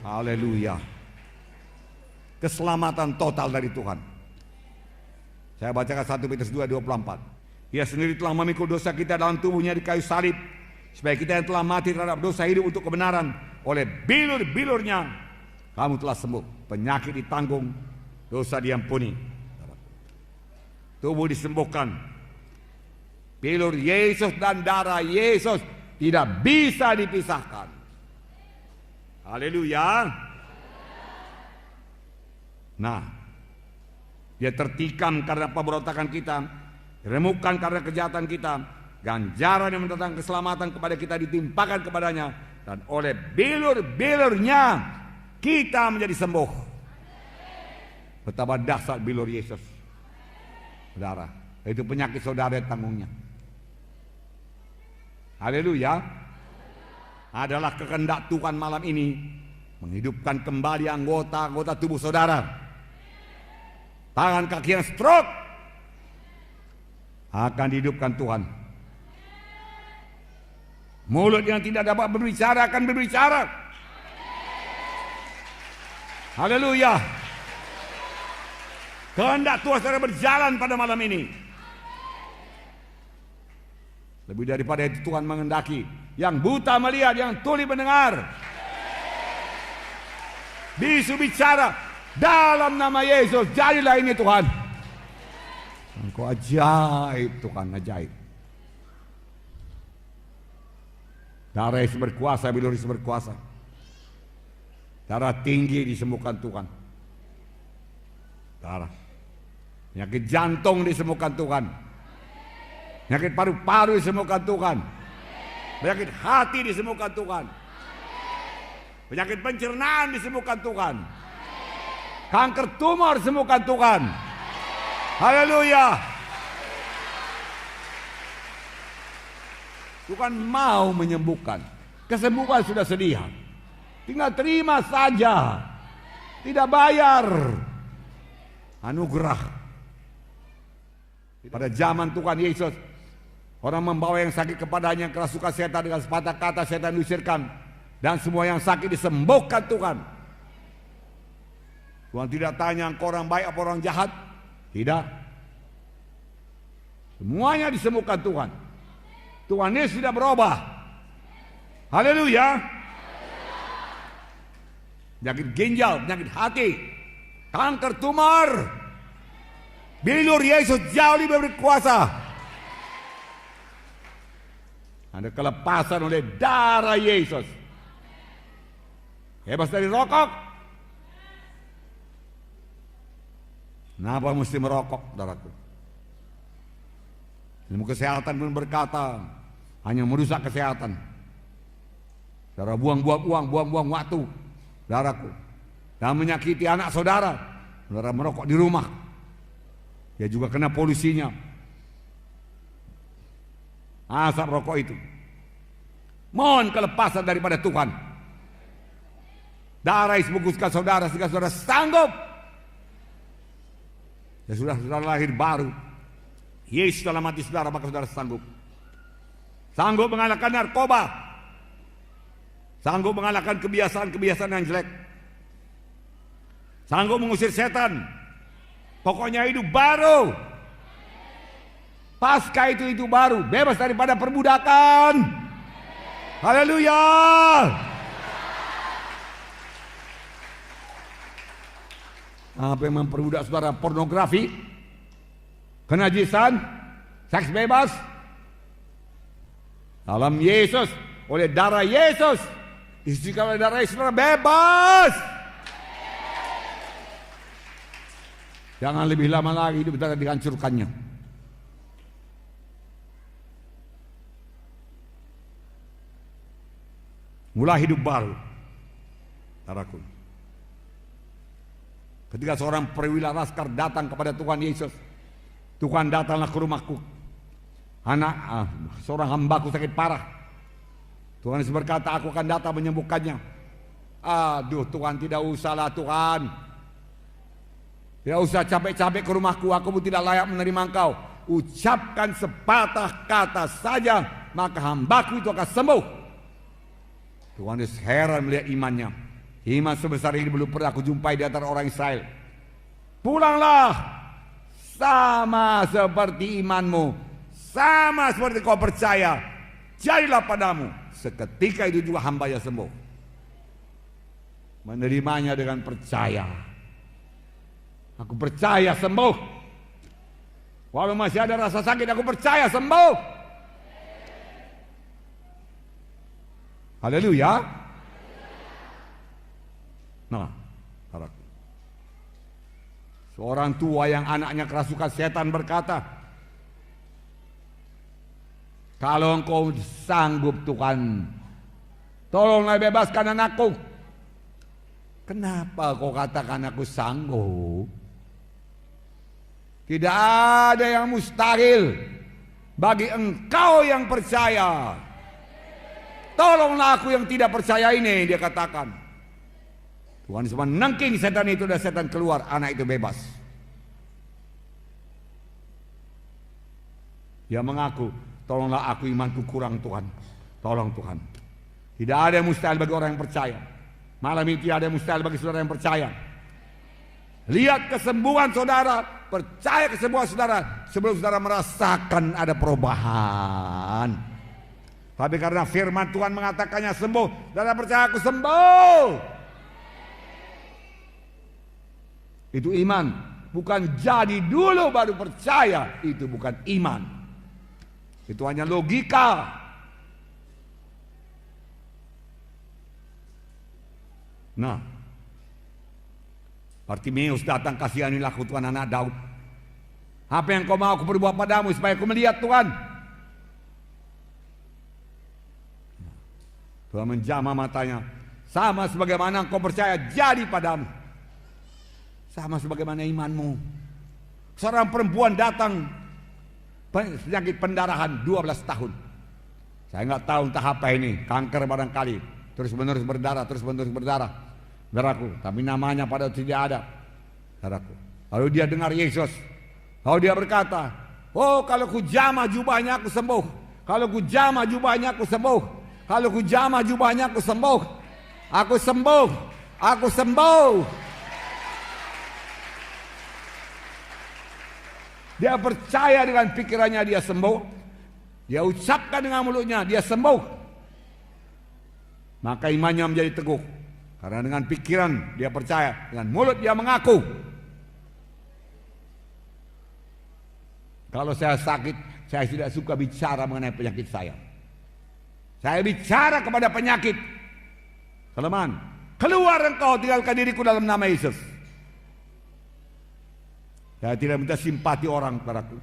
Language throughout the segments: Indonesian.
Haleluya. Keselamatan total dari Tuhan. Saya bacakan 1 Petrus 2:24. Ia sendiri telah memikul dosa kita dalam tubuhnya di kayu salib, supaya kita yang telah mati terhadap dosa hidup untuk kebenaran. Oleh bilur-bilurnya kamu telah sembuh. Penyakit ditanggung, dosa diampuni, tubuh disembuhkan. Bilur Yesus dan darah Yesus tidak bisa dipisahkan. Haleluya. Nah, dia tertikam karena pemberontakan kita, diremukkan karena kejahatan kita, ganjaran yang mendatangkan keselamatan kepada kita ditimpakan kepadanya, dan oleh bilur-bilurnya kita menjadi sembuh. Betapa dahsyat bilur Yesus, saudara. Itu penyakit saudara tanggungnya. Haleluya. Adalah kehendak Tuhan malam ini menghidupkan kembali anggota-anggota tubuh saudara. Tangan kaki yang stroke akan dihidupkan Tuhan. Mulut yang tidak dapat berbicara akan berbicara. Haleluya. Kehendak Tuhan saudara berjalan pada malam ini. Lebih daripada itu Tuhan menghendaki yang buta melihat, yang tuli mendengar. Bisu bicara dalam nama Yesus. Jadilah ini Tuhan. Engkau ajaib Tuhan, ajaib. Darah Yesus berkuasa, bilur Yesus berkuasa. Darah tinggi disembuhkan Tuhan. Darah. Penyakit jantung disembuhkan Tuhan. Penyakit paru-paru disembuhkan Tuhan. Penyakit hati disembuhkan Tuhan. Penyakit pencernaan disembuhkan Tuhan. Kanker tumor disembuhkan Tuhan. Haleluya. Tuhan mau menyembuhkan. Kesembuhan sudah sedia. Tinggal terima saja. Tidak bayar. Anugerah. Pada zaman Tuhan Yesus, orang membawa yang sakit kepadanya, kerasukan setan, dengan sepatah kata setan diusirkan, dan semua yang sakit disembuhkan Tuhan. Tuhan tidak tanya engkau orang baik apa orang jahat. Tidak. Semuanya disembuhkan Tuhan. Tuhan Yesus tidak berubah. Haleluya. Penyakit ginjal, penyakit hati, kanker tumor, bilur Yesus jauh lebih berkuasa. Ada kelepasan oleh darah Yesus. Bebas dari rokok. Kenapa mesti merokok, saudaraku? Ilmu kesehatan pun berkata hanya merusak kesehatan. Saudara buang-buang uang, buang-buang waktu, saudaraku, dan menyakiti anak saudara. Saudara merokok di rumah, dia juga kena polusinya. Asap rokok itu. Mohon kelepasan daripada Tuhan. Darah Yesus bungkuskan saudara sehingga saudara sanggup. Ya sudah saudara lahir baru. Yesus dalam hati saudara, maka saudara sanggup. Sanggup mengalahkan narkoba. Sanggup mengalahkan kebiasaan-kebiasaan yang jelek. Sanggup mengusir setan. Pokoknya hidup baru. Pasca itu baru, bebas daripada perbudakan. Haleluya. Apa yang memperbudak saudara? Pornografi, kenajisan, seks bebas. Dalam Yesus, oleh darah Yesus, diisukan oleh darah Yesus, saudara bebas. Jangan lebih lama lagi hidup kita dihancurkannya. Mulai hidup baru, saudaraku. Ketika seorang perwira laskar datang kepada Tuhan Yesus, Tuhan datanglah ke rumahku. Seorang hambaku sakit parah. Tuhan Yesus berkata, aku akan datang menyembuhkannya. Aduh Tuhan, tidak usahlah Tuhan. Tidak usah capek-capek ke rumahku, aku pun tidak layak menerima engkau. Ucapkan sepatah kata saja, maka hambaku itu akan sembuh. Tuhan Yesus heran melihat imannya. Iman sebesar ini belum pernah aku jumpai di antara orang Israel. Pulanglah, sama seperti imanmu, sama seperti kau percaya, jadilah padamu. Seketika itu juga hambanya sembuh. Menerimanya dengan percaya. Aku percaya sembuh. Walau masih ada rasa sakit, aku percaya sembuh. Haleluya. Nah, seorang tua yang anaknya kerasukan setan berkata, kalau engkau sanggup Tuhan, tolonglah bebaskan anakku. Kenapa kau katakan aku sanggup? Tidak ada yang mustahil bagi engkau yang percaya. Tolonglah aku yang tidak percaya ini, dia katakan. Tuhan Yesus menengking setan itu dan setan keluar, anak itu bebas. Dia mengaku, tolonglah aku, imanku kurang Tuhan. Tolong Tuhan. Tidak ada yang mustahil bagi orang yang percaya. Malam ini tidak ada yang mustahil bagi saudara yang percaya. Lihat kesembuhan saudara, percaya kesembuhan saudara sebelum saudara merasakan ada perubahan. Tapi karena firman Tuhan mengatakannya sembuh, saudara percaya aku sembuh. Itu iman, bukan jadi dulu baru percaya. Itu bukan iman. Itu hanya logika. Nah, Bartimeus datang, kasihanilah aku Tuhan, anak Daud. Apa yang kau mau aku berbuat padamu supaya aku melihat Tuhan? Tuhan menjamah matanya. Sama sebagaimana engkau percaya jadi padamu. Sama sebagaimana imanmu. Seorang perempuan datang penyakit pendarahan 12 tahun. Saya nggak tahu entah apa ini, kanker barangkali. Terus menerus berdarah, saudaraku. Tapi namanya pada tidak ada, saudaraku. Lalu dia dengar Yesus. Lalu dia berkata, oh kalau ku jamah jubahnya aku sembuh. Kalau ku jamah jubahnya aku sembuh. Kalau ku jamah jubahnya aku sembuh. Aku sembuh. Aku sembuh. Dia percaya dengan pikirannya dia sembuh. Dia ucapkan dengan mulutnya dia sembuh. Maka imannya menjadi teguh. Karena dengan pikiran dia percaya, dengan mulut dia mengaku. Kalau saya sakit, saya tidak suka bicara mengenai penyakit saya. Saya bicara kepada penyakit. Kelemahan, keluar engkau, tinggalkan diriku dalam nama Yesus. Saya tidak minta simpati orang padaku.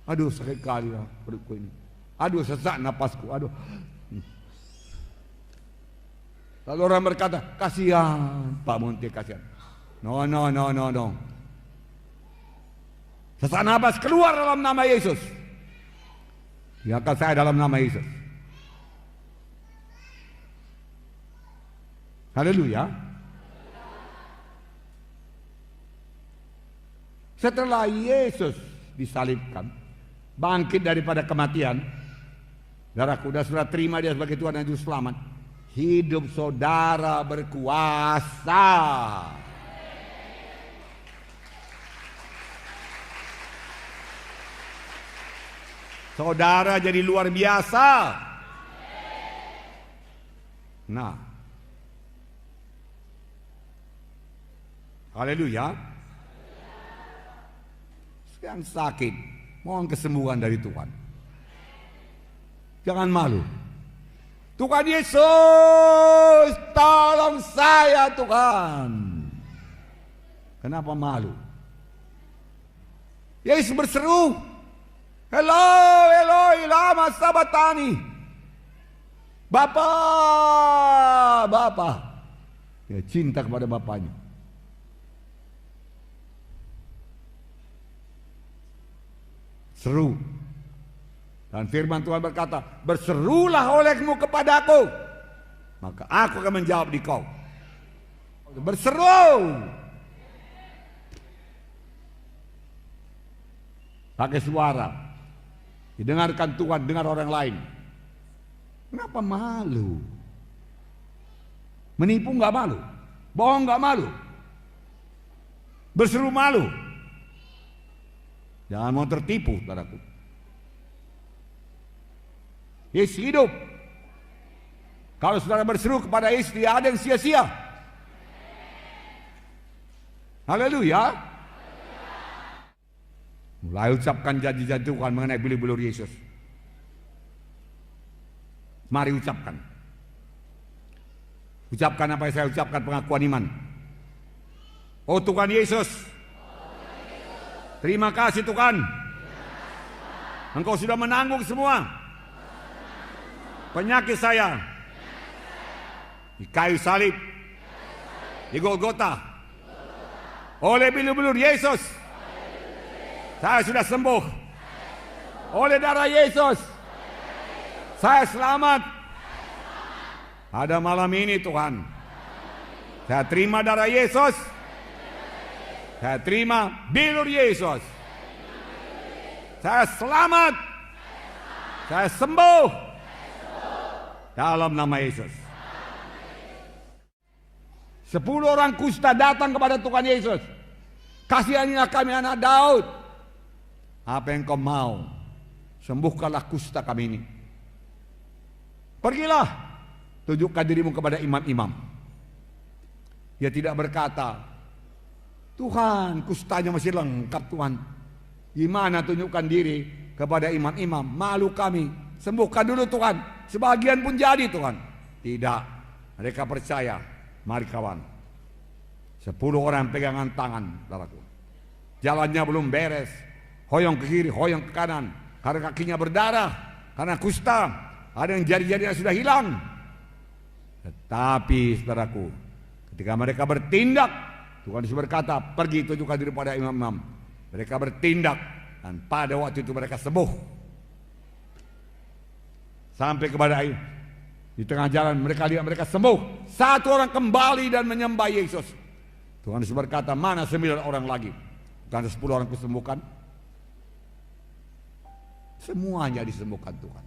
Aduh sakit kali lah perutku ini. Aduh sesak napasku. Aduh. Lalu orang berkata, kasihan Pak Munti, kasihan. No. Sesak napas keluar dalam nama Yesus. Tinggalkan saya dalam nama Yesus. Haleluya. Setelah Yesus disalibkan, bangkit daripada kematian, saudaraku, sudah terima dia sebagai Tuhan dan Juru Selamat. Hidup saudara berkuasa. Saudara jadi luar biasa. Nah, haleluya. Yang sakit, mohon kesembuhan dari Tuhan. Jangan malu. Tuhan Yesus, tolong saya Tuhan. Kenapa malu? Yesus berseru, Eloi, Eloi, lama sabatani. Bapa. Dia cinta kepada bapaknya. Seru. Dan firman Tuhan berkata, berserulah olehmu kepadaku, maka aku akan menjawab di kau. Berseru. Pakai suara. Didengarkan Tuhan, dengar orang lain. Kenapa malu? Menipu nggak malu? Bohong nggak malu. Berseru malu. Jangan mau tertipu, saudaraku. Yesus hidup. Kalau saudara berseru kepada Yesus, tidak ada yang sia-sia. Haleluya. Mulai ucapkan janji-janji Tuhan mengenai bilur-bilur Yesus. Mari ucapkan. Ucapkan apa yang saya ucapkan, pengakuan iman. Oh Tuhan Yesus, terima kasih Tuhan. Engkau sudah menanggung semua penyakit saya di kayu salib, di Golgota. Oleh bilur-bilur Yesus, saya sudah sembuh. Oleh darah Yesus, saya selamat. Pada malam ini Tuhan, saya terima darah Yesus. Saya terima bilur Yesus. Saya selamat. Saya sembuh. Dalam nama Yesus. 10 orang kusta datang kepada Tuhan Yesus. Kasihanilah kami anak Daud. Apa yang kau mau? Sembuhkanlah kusta kami ini. Pergilah. Tunjukkan dirimu kepada imam-imam. Dia tidak berkata, Tuhan, kustanya masih lengkap Tuhan. Gimana tunjukkan diri kepada imam-imam? Malu kami. Sembuhkan dulu Tuhan. Sebagian pun jadi Tuhan. Tidak. Mereka percaya. Mari kawan. 10 orang pegangan tangan, saudaraku. Jalannya belum beres. Hoyong ke kiri, hoyong ke kanan. Karena kakinya berdarah. Karena kusta. Ada yang jari-jarinya sudah hilang. Tetapi saudaraku, ketika mereka bertindak, Tuhan Yesus berkata, pergi tunjukkan diri pada imam-imam. Mereka bertindak dan pada waktu itu mereka sembuh. Sampai kepada air. Di tengah jalan mereka lihat mereka sembuh. 1 orang kembali dan menyembah Yesus. Tuhan Yesus berkata, mana 9 orang lagi? Bukan 10 orang kusembuhkan? Semuanya disembuhkan Tuhan.